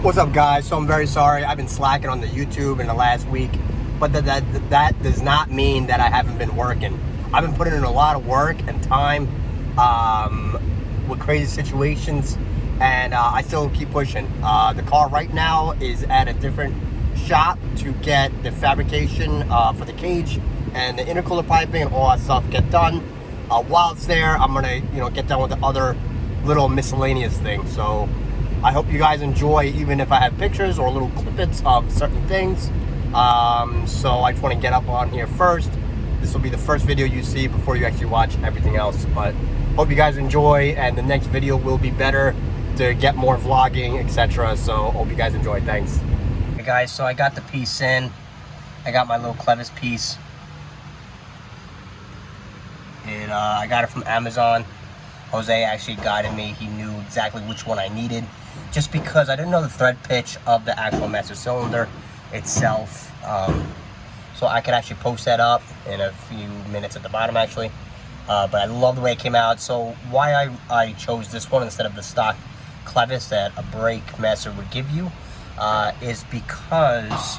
What's up, guys? So I'm very sorry. I've been slacking on the YouTube in the last week, but that does not mean that I haven't been working. I've been putting in a lot of work and time with crazy situations, and I still keep pushing. The car right now is at a different shop to get the fabrication for the cage and the intercooler piping and all that stuff get done. While it's there, I'm gonna get done with the other little miscellaneous things. So I hope you guys enjoy, even if I have pictures or little snippets of certain things. So I just want to get up on here first. This will be the first video you see before you actually watch everything else. But hope you guys enjoy, and the next video will be better to get more vlogging, etc. So hope you guys enjoy. Thanks. Hey guys, so I got the piece in. I got my little Clevis piece. I got it from Amazon. Jose actually guided me. He knew exactly which one I needed, just because I didn't know the thread pitch of the actual master cylinder itself. So I could actually post that up in a few minutes at the bottom, actually. But I love the way it came out. So why I chose this one instead of the stock Clevis that a brake master would give you is because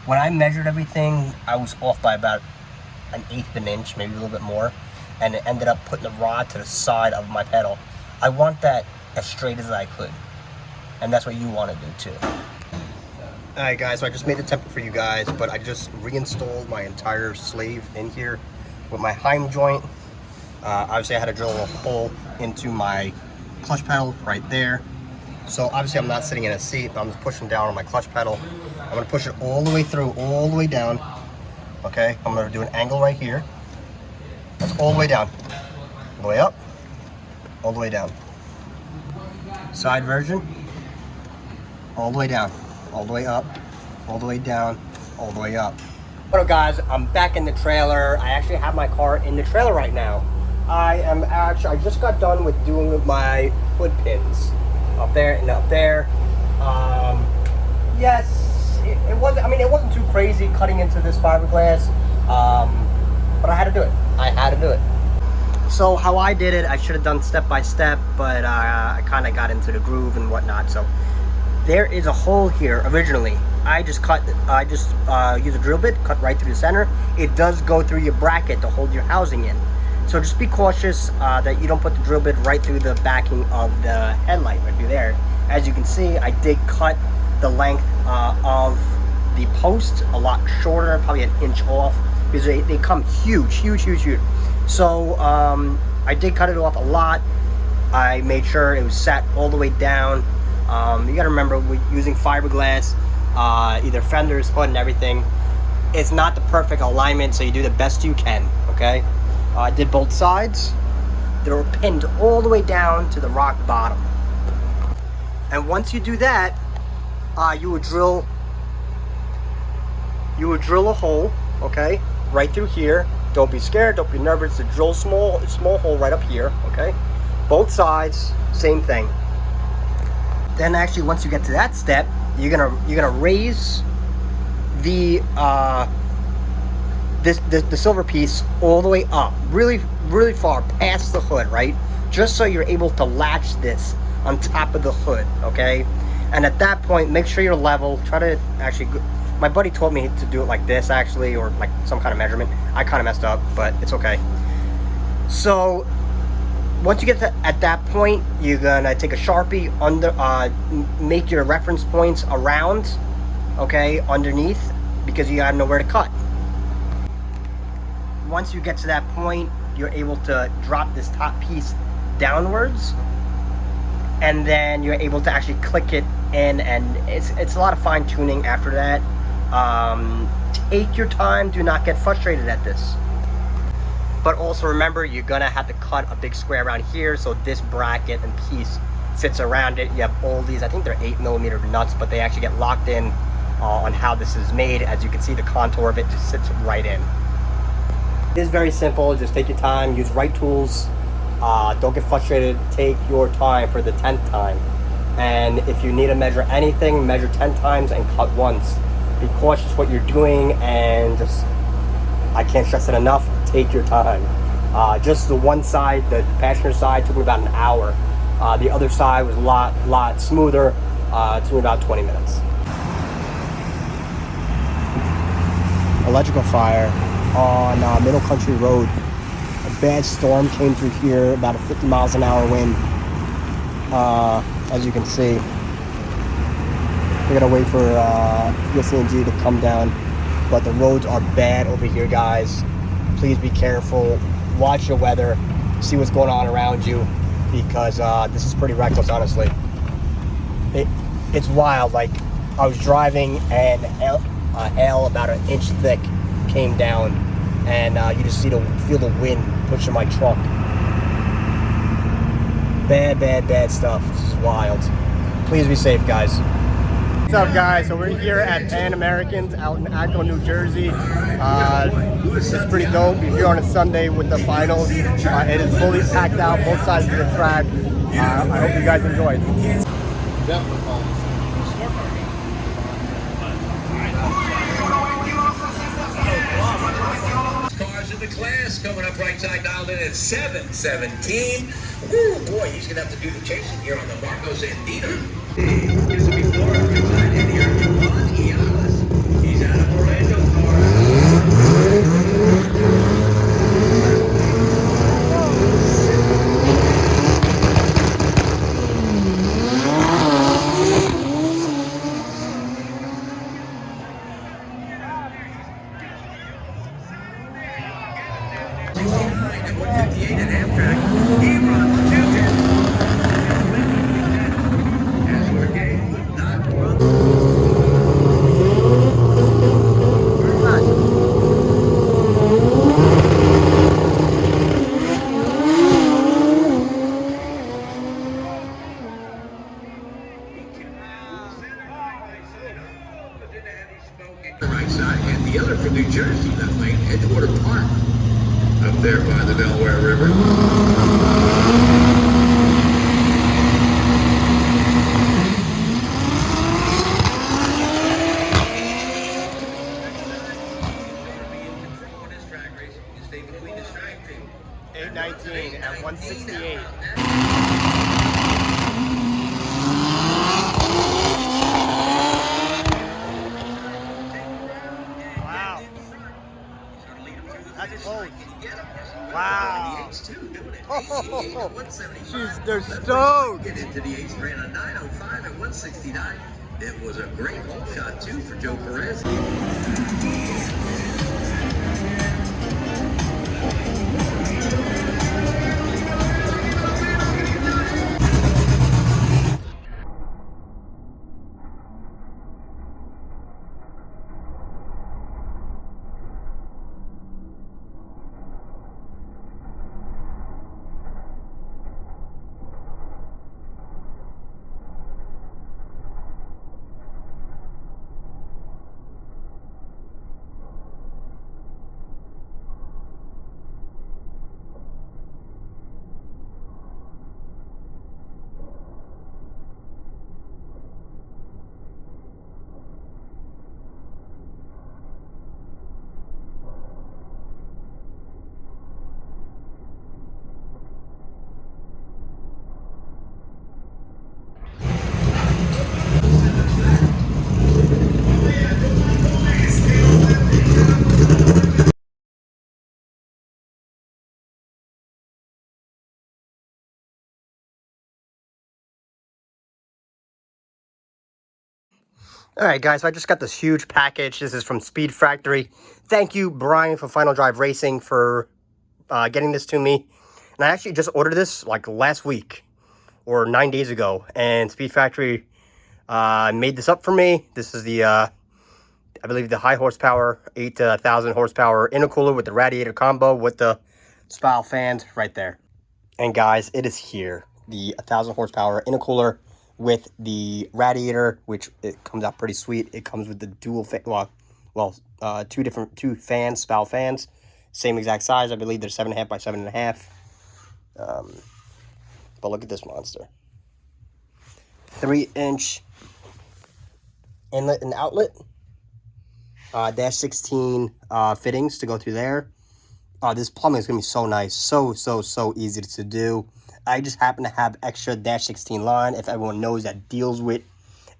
when I measured everything, I was off by about 1/8 of an inch, maybe a little bit more, and it ended up putting the rod to the side of my pedal. I want that as straight as I could, and that's what you want to do too. Alright guys, so I just made the template for you guys, but I just reinstalled my entire sleeve in here with my Heim joint. Obviously I had to drill a hole into my clutch pedal right there. So obviously I'm not sitting in a seat, but I'm just pushing down on my clutch pedal. I'm going to push it all the way through, all the way down. Okay, I'm going to do an angle right here. That's all the way down. All the way up, all the way down. Side version, all the way down, all the way up, all the way down, all the way up. What up guys, I'm back in the trailer. I actually have my car in the trailer right now. I just got done with doing my hood pins up there and up there. Yes, it wasn't too crazy cutting into this fiberglass, but I had to do it. So how I did it, I should have done step by step, but I kind of got into the groove and whatnot. So there is a hole here originally. I used a drill bit, cut right through the center. It does go through your bracket to hold your housing in. So just be cautious that you don't put the drill bit right through the backing of the headlight right through there. As you can see, I did cut the length of the post a lot shorter, probably 1 inch off, because they come huge. So I did cut it off a lot. I made sure it was set all the way down. You gotta remember, we're using fiberglass, either fenders, hood, and everything. It's not the perfect alignment, so you do the best you can, okay? I did both sides. They were pinned all the way down to the rock bottom. And once you do that, you would drill a hole, okay, right through here. Don't be scared, don't be nervous. To drill small hole right up here, okay? Both sides, same thing. Then actually, once you get to that step, you're gonna raise the the silver piece all the way up, really far past the hood, right? Just so you're able to latch this on top of the hood, okay? And at that point, make sure you're level. Try to actually, my buddy told me to do it like this actually, or like some kind of measurement. I kind of messed up, but it's okay. So once you get to at that point, you're gonna take a Sharpie make your reference points around, okay, underneath, because you gotta know where to cut. Once you get to that point, you're able to drop this top piece downwards, and then you're able to actually click it in, and it's a lot of fine tuning after that. Take your time, do not get frustrated at this. But also remember, you're gonna have to cut a big square around here, so this bracket and piece sits around it. You have all these, I think they're 8mm nuts, but they actually get locked in on how this is made. As you can see, the contour of it just sits right in. It is very simple. Just take your time, use right tools. Don't get frustrated. Take your time for the 10th time. And if you need to measure anything, measure 10 times and cut once. Be cautious what you're doing, and just, I can't stress it enough, take your time. Just the one side, the passenger side, took me about an hour. The other side was a lot smoother. to about 20 minutes. Electrical fire on Middle Country Road. A bad storm came through here, about a 50 miles an hour wind. As you can see, we're gonna wait for PSE&G to come down, but the roads are bad over here, guys. Please be careful, watch your weather, see what's going on around you, because this is pretty reckless, honestly. It's wild. Like, I was driving and hail about an inch thick came down, and you just feel the wind pushing my truck. Bad stuff. This is wild. Please be safe, guys. What's up, guys? So we're here at Pan Americans out in Akron, New Jersey. It's pretty dope. We're here on a Sunday with the finals. It is fully packed out, both sides of the track. I hope you guys enjoy. Cars in the class coming up right side, dialed in at 7:17. Woo, boy, he's gonna have to do the chasing here on the Marcos Andino. Gives it before right side in here. Juan Iales. He's out of Orlando, at 158 at Amtrak. He runs 210. As we're game would not run. The right side, and the other from New Jersey, that lane, Edgewater Park, up there by the Delaware River. 819 at 168. Wow. That's close. Wow. Oh, jeez, they're stoked. Get into the eighth, ran a 905 at 169. It was a great hole shot too for Joe Perez. All right, guys, so I just got this huge package. This is from Speed Factory. Thank you, Brian, from Final Drive Racing for getting this to me. And I actually just ordered this like last week or 9 days ago. And Speed Factory made this up for me. This is the, I believe, the high horsepower, 8 to 1,000 horsepower intercooler with the radiator combo with the spiral fans right there. And guys, it is here. The 1,000 horsepower intercooler with the radiator, which it comes out pretty sweet. It comes with the dual fan, two fans, spout fans, same exact size. I believe they're 7.5 by 7.5. But look at this monster. 3-inch inlet and outlet. Dash 16 fittings to go through there. This plumbing is gonna be so nice, so easy to do. I just happen to have extra dash 16 line. If everyone knows that deals with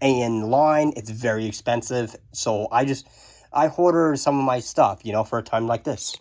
in line. It's very expensive. So I hoarder some of my stuff, you know, for a time like this.